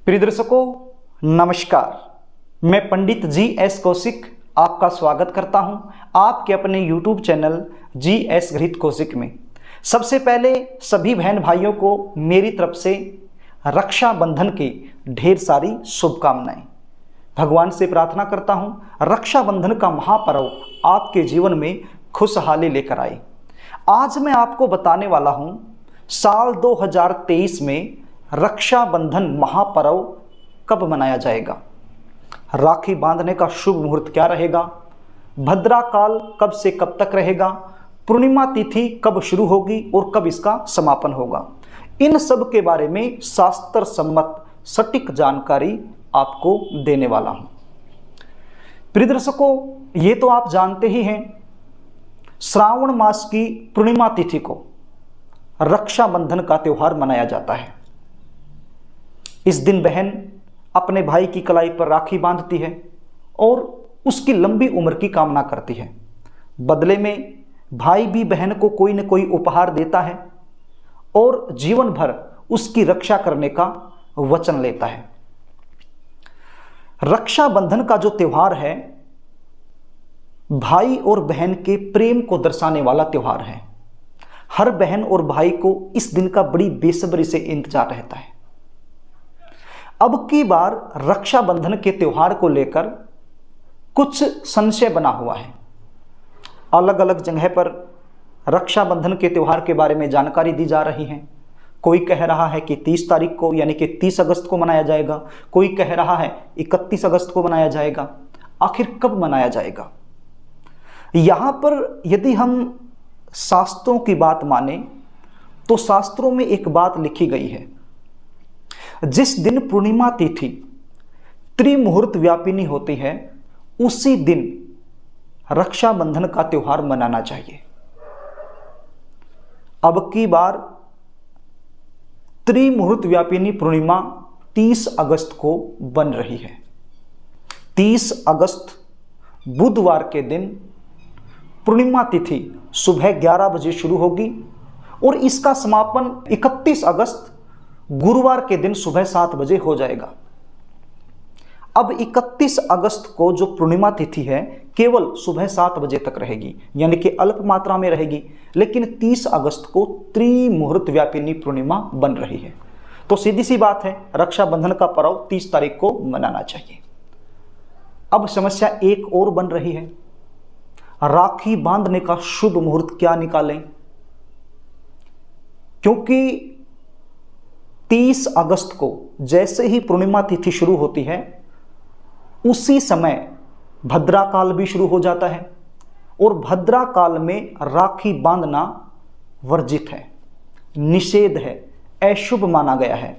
प्रिय दर्शकों नमस्कार। मैं पंडित जी.एस. कौशिक आपका स्वागत करता हूं आपके अपने YouTube चैनल जी.एस. घृत कौशिक में। सबसे पहले सभी बहन भाइयों को मेरी तरफ से रक्षाबंधन की ढेर सारी शुभकामनाएं। भगवान से प्रार्थना करता हूं रक्षाबंधन का महापर्व आपके जीवन में खुशहाली लेकर आए। आज मैं आपको बताने वाला हूं साल 2023 में रक्षाबंधन महापर्व कब मनाया जाएगा, राखी बांधने का शुभ मुहूर्त क्या रहेगा, भद्रा काल कब से कब तक रहेगा, पूर्णिमा तिथि कब शुरू होगी और कब इसका समापन होगा। इन सब के बारे में शास्त्र सम्मत सटीक जानकारी आपको देने वाला हूं। प्रिय दर्शकों, ये तो आप जानते ही हैं, श्रावण मास की पूर्णिमा तिथि को रक्षाबंधन का त्यौहार मनाया जाता है। इस दिन बहन अपने भाई की कलाई पर राखी बांधती है और उसकी लंबी उम्र की कामना करती है। बदले में भाई भी बहन को कोई न कोई उपहार देता है और जीवन भर उसकी रक्षा करने का वचन लेता है। रक्षाबंधन का जो त्यौहार है भाई और बहन के प्रेम को दर्शाने वाला त्यौहार है। हर बहन और भाई को इस दिन का बड़ी बेसब्री से इंतजार रहता है। अब की बार रक्षाबंधन के त्यौहार को लेकर कुछ संशय बना हुआ है। अलग अलग जगह पर रक्षाबंधन के त्यौहार के बारे में जानकारी दी जा रही है। कोई कह रहा है कि 30 तारीख को यानी कि 30 अगस्त को मनाया जाएगा, कोई कह रहा है 31 अगस्त को मनाया जाएगा। आखिर कब मनाया जाएगा? यहाँ पर यदि हम शास्त्रों की बात माने तो शास्त्रों में एक बात लिखी गई है, जिस दिन पूर्णिमा तिथि त्रिमुहूर्त व्यापिनी होती है उसी दिन रक्षाबंधन का त्यौहार मनाना चाहिए। अब की बार त्रिमुहूर्त व्यापिनी पूर्णिमा 30 अगस्त को बन रही है। 30 अगस्त बुधवार के दिन पूर्णिमा तिथि सुबह 11 बजे शुरू होगी और इसका समापन 31 अगस्त गुरुवार के दिन सुबह 7 बजे हो जाएगा। अब 31 अगस्त को जो पूर्णिमा तिथि है केवल सुबह 7 बजे तक रहेगी, यानी कि अल्प मात्रा में रहेगी, लेकिन 30 अगस्त को त्रिमुहूर्त व्यापिनी पूर्णिमा बन रही है। तो सीधी सी बात है, रक्षाबंधन का पर्व 30 तारीख को मनाना चाहिए। अब समस्या एक और बन रही है, राखी बांधने का शुभ मुहूर्त क्या निकालें, क्योंकि 30 अगस्त को जैसे ही पूर्णिमा तिथि शुरू होती है उसी समय भद्रा काल भी शुरू हो जाता है और भद्रा काल में राखी बांधना वर्जित है, निषेध है, अशुभ माना गया है।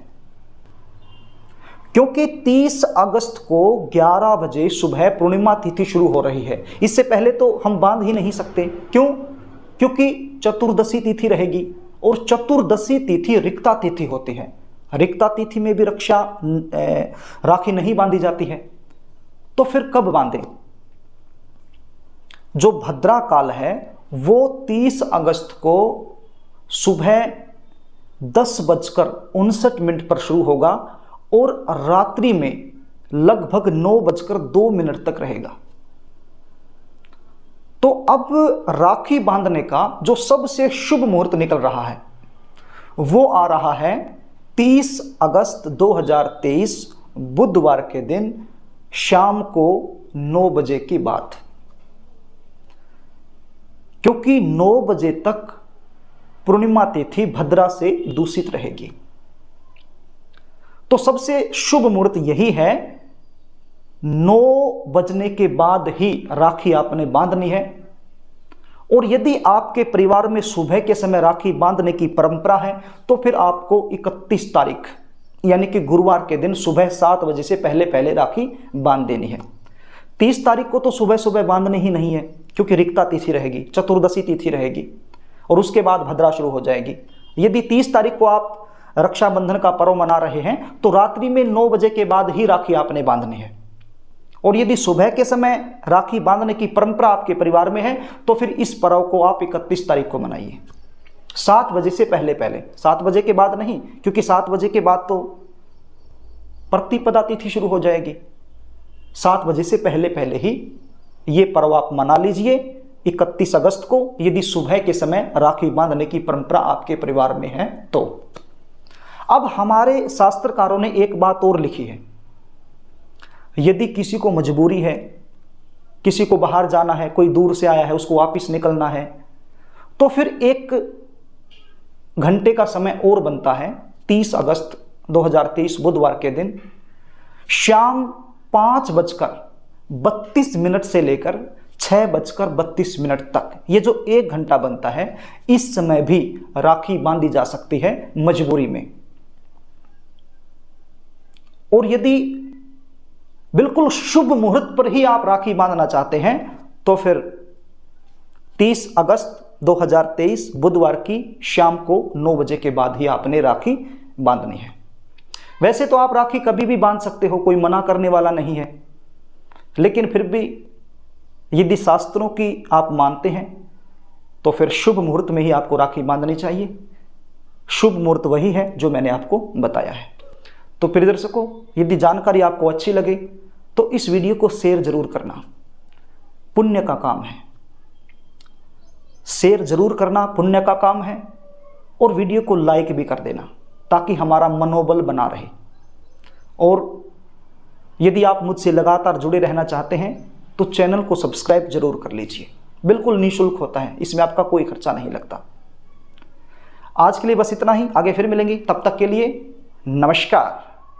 क्योंकि 30 अगस्त को 11 बजे सुबह पूर्णिमा तिथि शुरू हो रही है। इससे पहले तो हम बांध ही नहीं सकते। क्यों? क्योंकि चतुर्दशी तिथि रहेगी और चतुर्दशी तिथि रिक्ता तिथि होती है। रिक्ता तिथि में भी राखी नहीं बांधी जाती है, तो फिर कब बांधें? जो भद्रा काल है वो 30 अगस्त को सुबह 10:59 पर शुरू होगा और रात्रि में लगभग 9:02 तक रहेगा। तो अब राखी बांधने का जो सबसे शुभ मुहूर्त निकल रहा है वो आ रहा है 30 अगस्त 2023 बुधवार के दिन शाम को 9 बजे की बात, क्योंकि 9 बजे तक पूर्णिमा तिथि भद्रा से दूषित रहेगी। तो सबसे शुभ मुहूर्त यही है, 9 बजने के बाद ही राखी आपने बांधनी है। और यदि आपके परिवार में सुबह के समय राखी बांधने की परंपरा है तो फिर आपको 31 तारीख यानी कि गुरुवार के दिन सुबह 7 बजे से पहले पहले राखी बांध देनी है। 30 तारीख को तो सुबह सुबह बांधनी ही नहीं है, क्योंकि रिक्ता तिथि रहेगी, चतुर्दशी तिथि रहेगी और उसके बाद भद्रा शुरू हो जाएगी। यदि 30 तारीख को आप रक्षाबंधन का पर्व मना रहे हैं तो रात्रि में 9 बजे के बाद ही राखी आपने बांधनी है। और यदि सुबह के समय राखी बांधने की परंपरा आपके परिवार में है तो फिर इस पर्व को आप 31 तारीख को मनाइए। 7 बजे से पहले पहले, 7 बजे के बाद नहीं, क्योंकि 7 बजे के बाद तो प्रतिपदा तिथि शुरू हो जाएगी। 7 बजे से पहले पहले ही ये पर्व आप मना लीजिए। 31 अगस्त को यदि सुबह के समय राखी बांधने की परंपरा आपके परिवार में है तो। अब हमारे शास्त्रकारों ने एक बात और लिखी है, यदि किसी को मजबूरी है, किसी को बाहर जाना है, कोई दूर से आया है, उसको वापस निकलना है, तो फिर 1 घंटे का समय और बनता है। 30 अगस्त 2023 बुधवार के दिन शाम 5:32 से लेकर 6:32 तक ये जो 1 घंटा बनता है, इस समय भी राखी बांधी जा सकती है मजबूरी में। और यदि बिल्कुल शुभ मुहूर्त पर ही आप राखी बांधना चाहते हैं तो फिर 30 अगस्त 2023 बुधवार की शाम को 9 बजे के बाद ही आपने राखी बांधनी है। वैसे तो आप राखी कभी भी बांध सकते हो, कोई मना करने वाला नहीं है, लेकिन फिर भी यदि शास्त्रों की आप मानते हैं तो फिर शुभ मुहूर्त में ही आपको राखी बांधनी चाहिए। शुभ मुहूर्त वही है जो मैंने आपको बताया है। तो प्रिय दर्शकों, यदि जानकारी आपको अच्छी लगे तो इस वीडियो को शेयर जरूर करना, पुण्य का काम है। शेयर जरूर करना पुण्य का काम है, और वीडियो को लाइक भी कर देना ताकि हमारा मनोबल बना रहे। और यदि आप मुझसे लगातार जुड़े रहना चाहते हैं तो चैनल को सब्सक्राइब जरूर कर लीजिए, बिल्कुल निःशुल्क होता है, इसमें आपका कोई खर्चा नहीं लगता। आज के लिए बस इतना ही, आगे फिर मिलेंगे, तब तक के लिए नमस्कार।